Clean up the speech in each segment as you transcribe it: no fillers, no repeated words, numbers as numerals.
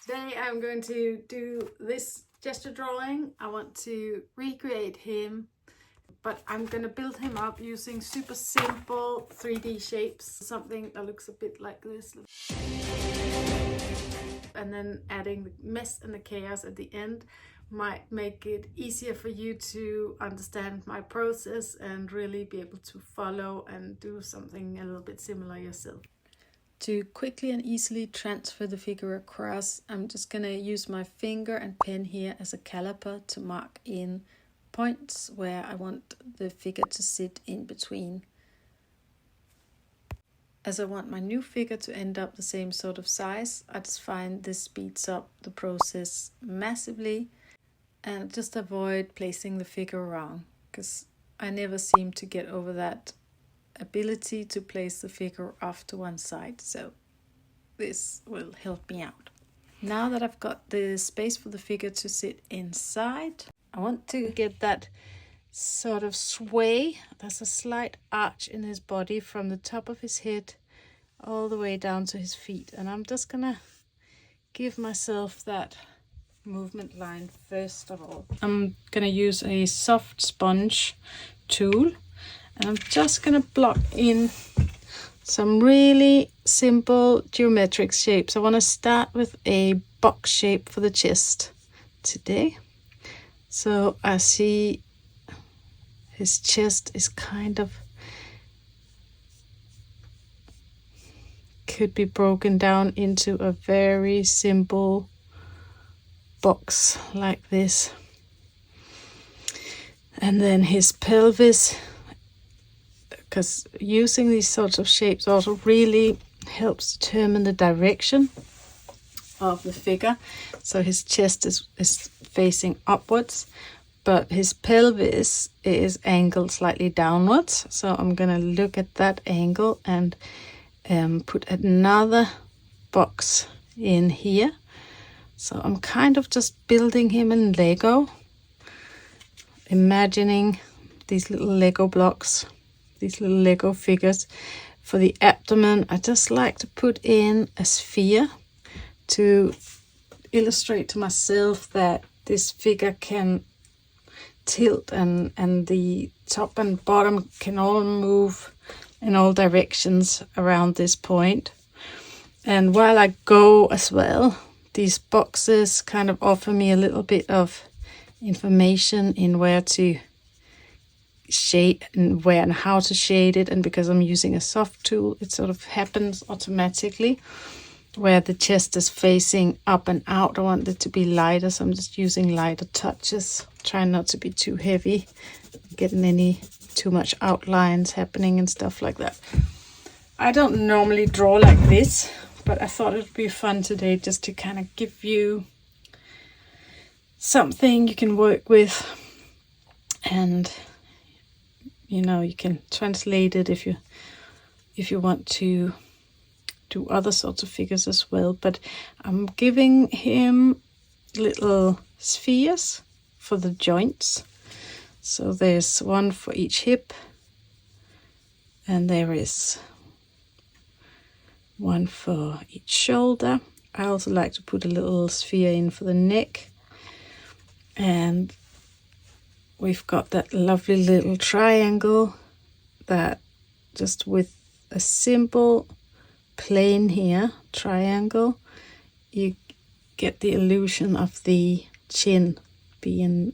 Today I'm going to do this gesture drawing. I want to recreate him, but I'm going to build him up using super simple 3D shapes. Something that looks a bit like this. And then adding the mess and the chaos at the end might make it easier for you to understand my process and really be able to follow and do something a little bit similar yourself. To quickly and easily transfer the figure across, I'm just going to use my finger and pen here as a caliper to mark in points where I want the figure to sit in between. As I want my new figure to end up the same sort of size, I just find this speeds up the process massively, and just avoid placing the figure wrong, because I never seem to get over that ability to place the figure off to one side, so this will help me out. Now that I've got the space for the figure to sit inside, I want to get that sort of sway. There's a slight arch in his body from the top of his head all the way down to his feet, and I'm just gonna give myself that movement line first of all. I'm gonna use a soft sponge tool, and I'm just going to block in some really simple geometric shapes. I want to start with a box shape for the chest today. So I see his chest is kind of, could be broken down into a very simple box like this. And then his pelvis, because using these sorts of shapes also really helps determine the direction of the figure. So his chest is facing upwards, but his pelvis is angled slightly downwards. So I'm going to look at that angle and put another box in here. So I'm kind of just building him in Lego, imagining these little Lego blocks, these little Lego figures. For the abdomen, I just like to put in a sphere to illustrate to myself that this figure can tilt and the top and bottom can all move in all directions around this point. And while I go as well, these boxes kind of offer me a little bit of information in where to shade and where and how to shade it. And because I'm using a soft tool, it sort of happens automatically. Where the chest is facing up and out, I want it to be lighter, so I'm just using lighter touches, trying not to be too heavy, getting any too much outlines happening and stuff like that. I don't normally draw like this, but I thought it would be fun today just to kind of give you something you can work with, and you know, you can translate it if you want to do other sorts of figures as well. But I'm giving him little spheres for the joints. So there's one for each hip, and there is one for each shoulder. I also like to put a little sphere in for the neck. And we've got that lovely little triangle that just with a simple plane here, triangle, you get the illusion of the chin being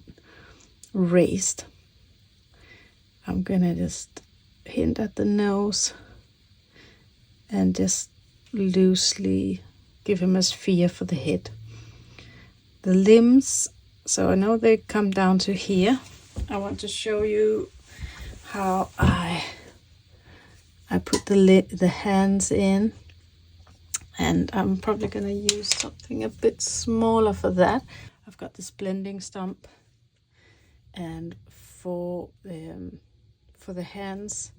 raised. I'm gonna just hint at the nose and just loosely give him a sphere for the head. The limbs, so I know they come down to here. I want to show you how I put the hands in, and I'm probably going to use something a bit smaller for that. I've got this blending stump, and for the hands,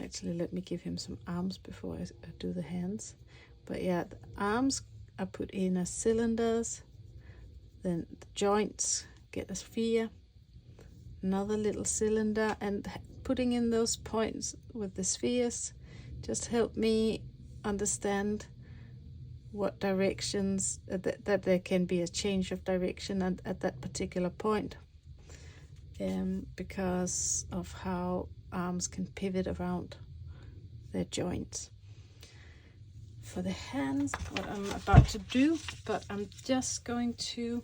actually let me give him some arms before I do the hands. But yeah, the arms I put in as cylinders, then the joints get a sphere, another little cylinder, and putting in those points with the spheres just help me understand what directions, that there can be a change of direction at that particular point, because of how arms can pivot around their joints. For the hands, what I'm about to do, but I'm just going to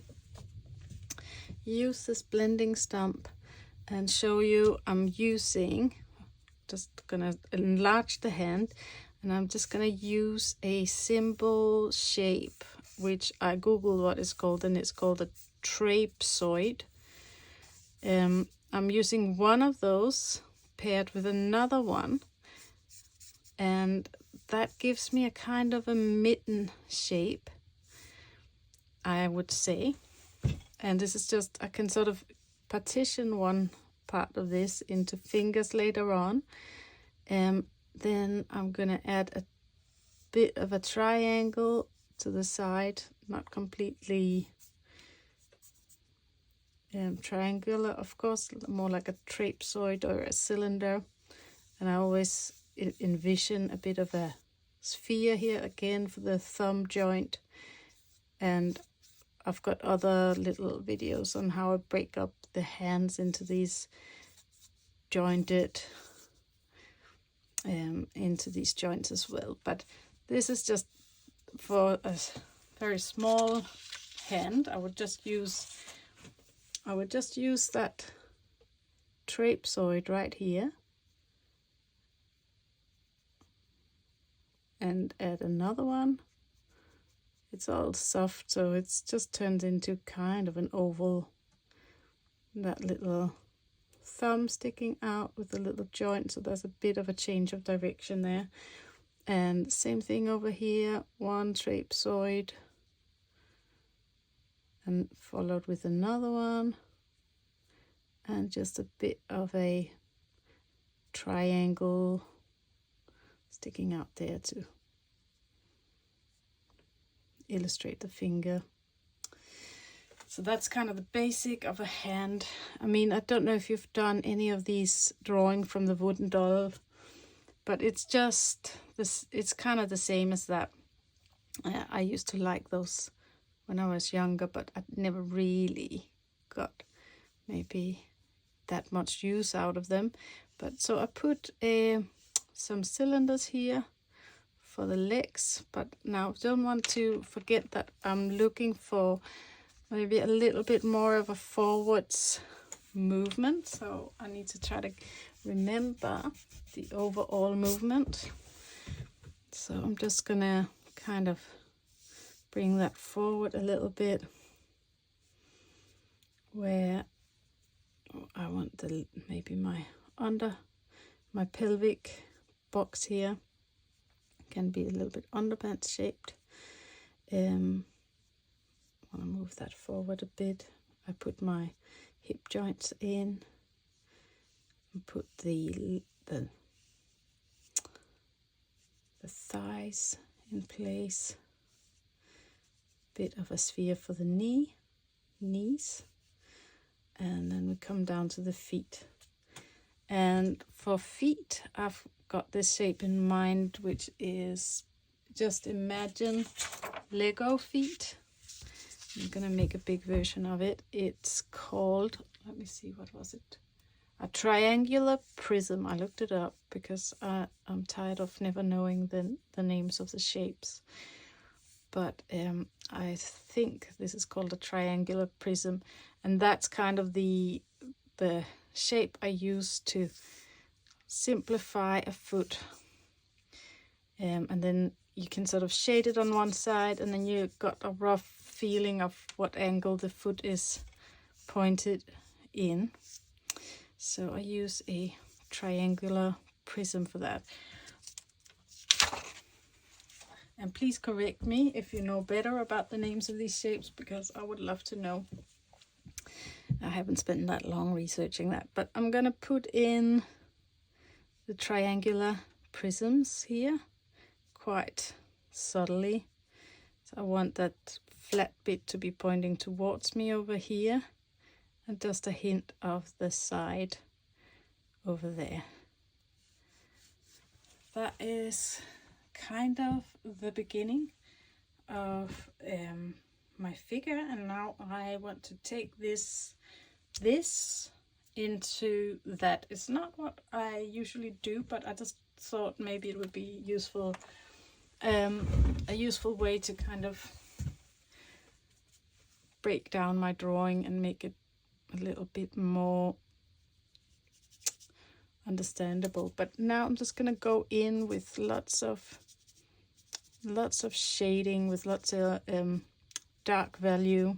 use this blending stump and show you. I'm using, just gonna enlarge the hand, and I'm just gonna use a symbol shape, which I googled what it's called, and it's called a trapezoid. I'm using one of those paired with another one, and that gives me a kind of a mitten shape, I would say. And this is just, I can sort of partition one part of this into fingers later on. Then I'm gonna add a bit of a triangle to the side, not completely triangular, of course, more like a trapezoid or a cylinder. And I always envision a bit of a sphere here again for the thumb joint. And I've got other little videos on how I break up the hands into these jointed, into these joints as well. But this is just for a very small hand. I would just use that trapezoid right here and add another one. It's all soft, so it's just turned into kind of an oval. That little thumb sticking out with a little joint, so there's a bit of a change of direction there. And same thing over here, one trapezoid and followed with another one, and just a bit of a triangle sticking out there to illustrate the finger. So that's kind of the basic of a hand. I mean, I don't know if you've done any of these drawing from the wooden doll, but it's just this, it's kind of the same as that. I used to like those when I was younger, but I never really got maybe that much use out of them. But so I put some cylinders here for the legs, but now don't want to forget that I'm looking for maybe a little bit more of a forwards movement, so I need to try to remember the overall movement. So I'm just gonna kind of bring that forward a little bit, where I want the maybe my pelvic box here can be a little bit underband shaped. I want to move that forward a bit. I put my hip joints in and put the thighs in place. Bit of a sphere for the knees, and then we come down to the feet. And for feet, I've got this shape in mind, which is, just imagine Lego feet. I'm gonna make a big version of it. It's called, let me see, what was it? A triangular prism. I looked it up because I'm tired of never knowing the names of the shapes. But I think this is called a triangular prism, and that's kind of the shape I use to simplify a foot. And then you can sort of shade it on one side, and then you got a rough feeling of what angle the foot is pointed in. So I use a triangular prism for that. And please correct me if you know better about the names of these shapes, because I would love to know. I haven't spent that long researching that, but I'm gonna put in the triangular prisms here quite subtly. So I want that flat bit to be pointing towards me over here, and just a hint of the side over there. That is kind of the beginning of my figure, and now I want to take this into that. It's not what I usually do, but I just thought maybe it would be useful, a useful way to kind of break down my drawing and make it a little bit more understandable. But now I'm just gonna go in with lots of shading, with lots of dark value.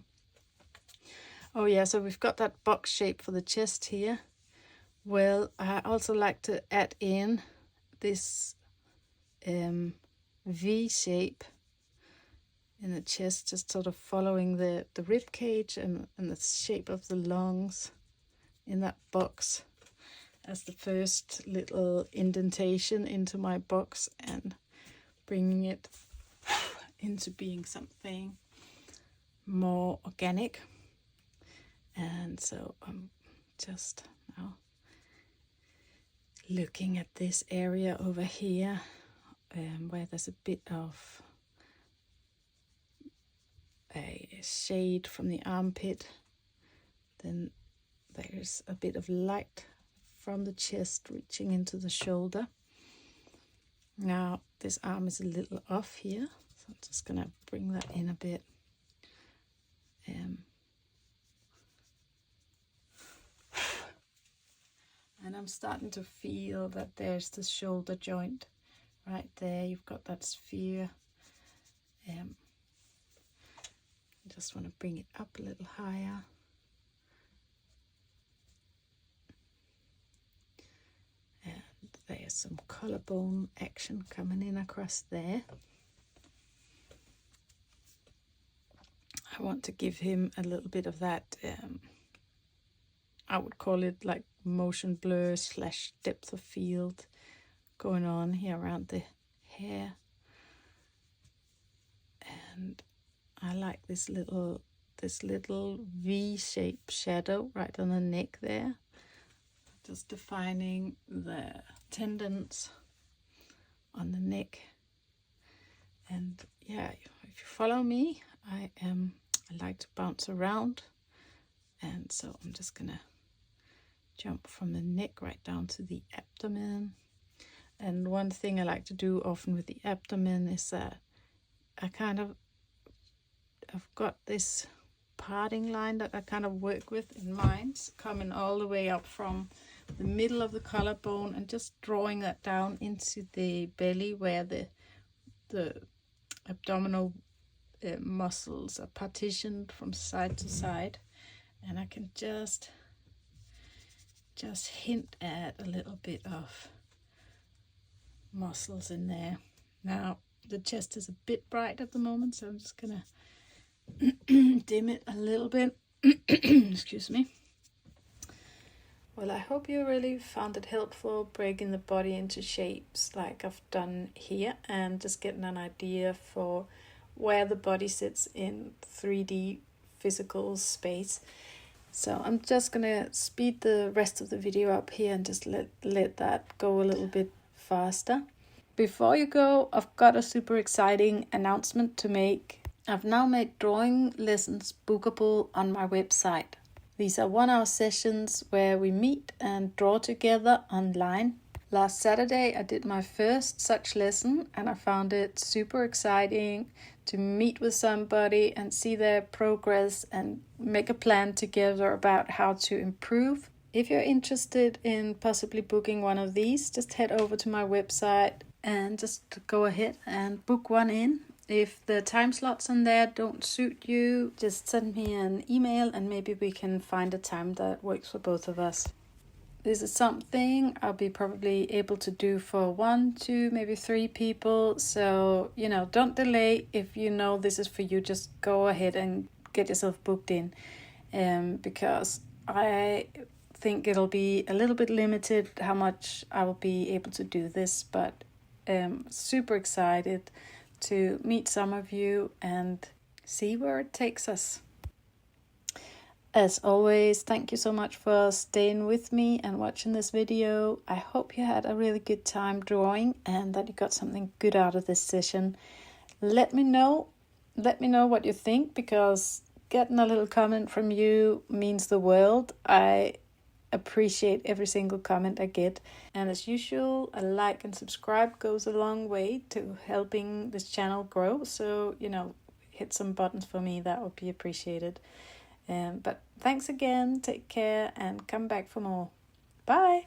Oh yeah, so we've got that box shape for the chest here. Well, I also like to add in this V shape in the chest, just sort of following the rib cage and the shape of the lungs in that box as the first little indentation into my box, and bringing it into being something more organic. And so I'm just now looking at this area over here, where there's a bit of a shade from the armpit. Then there's a bit of light from the chest reaching into the shoulder. Now this arm is a little off here, so I'm just gonna bring that in a bit. And I'm starting to feel that there's the shoulder joint right there. You've got that sphere. I just want to bring it up a little higher. And there's some collarbone action coming in across there. I want to give him a little bit of that, I would call it like motion blur / depth of field going on here around the hair. And I like this little V-shaped shadow right on the neck there, just defining the tendons on the neck. And yeah, if you follow me, I like to bounce around, and so I'm just gonna jump from the neck right down to the abdomen. And one thing I like to do often with the abdomen is that I've got this parting line that I kind of work with in mind, coming all the way up from the middle of the collarbone and just drawing that down into the belly, where the abdominal muscles are partitioned from side to side, and I can just hint at a little bit of muscles in there. Now the chest is a bit bright at the moment, so I'm just gonna dim it a little bit. Excuse me. Well, I hope you really found it helpful breaking the body into shapes like I've done here, and just getting an idea for where the body sits in 3D physical space. So I'm just gonna speed the rest of the video up here and just let that go a little bit faster. Before you go, I've got a super exciting announcement to make. I've now made drawing lessons bookable on my website. These are 1-hour sessions where we meet and draw together online. Last Saturday I did my first such lesson, and I found it super exciting to meet with somebody and see their progress and make a plan together about how to improve. If you're interested in possibly booking one of these, just head over to my website and just go ahead and book one in. If the time slots on there don't suit you, just send me an email and maybe we can find a time that works for both of us. This is something I'll be probably able to do for 1, 2, maybe 3 people. So, don't delay. If you know this is for you, just go ahead and get yourself booked in. Because I think it'll be a little bit limited how much I will be able to do this, but super excited to meet some of you and see where it takes us. As always, thank you so much for staying with me and watching this video. I hope you had a really good time drawing and that you got something good out of this session. Let me know let me know what you think, because getting a little comment from you means the world. I appreciate every single comment I get. And as usual, a like and subscribe goes a long way to helping this channel grow. So, hit some buttons for me. That would be appreciated. But thanks again. Take care and come back for more. Bye.